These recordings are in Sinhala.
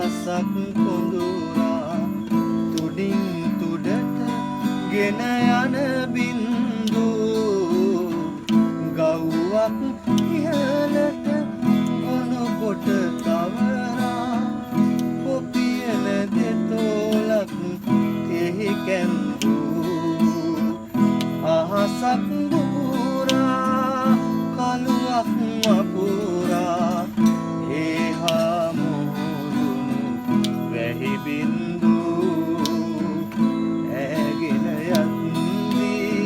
අහසක් කොඳුරා තුඩින් තුඩට ගෙන යන බින්දු ගව්වක් ඉහළට ගොනු කොට තවරා කොපියන දෙතෝලක් එහි කැඳු අහසක් බුරා කළුවක් මපුරා ඒහා මුහුදුණු වැහි බින්දු ඇගෙන යත්දී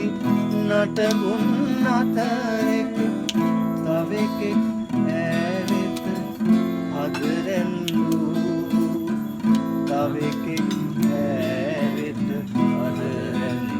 නටබුන් අතරෙක තවෙකෙක් ඇවෙත අදරැන්දු තවෙකෙක් ඇවෙත අදරැන්දු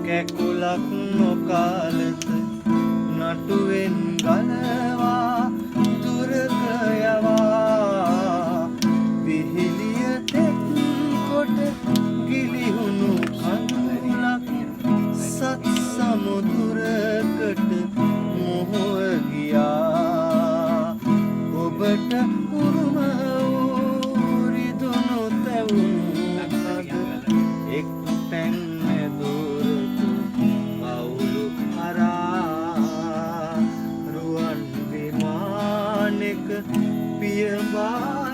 කැකුලක් නොකාලත නටුවෙන් ගලවා දුරක යවා විහිලිය තෙත් කොට ගිලිහුණු කඳුලක් සත් සමුදුරකට මොහොව ගියා ඔබට උරුම වූ රිදුණු තැවුණු අද එක් තැන් පියඹා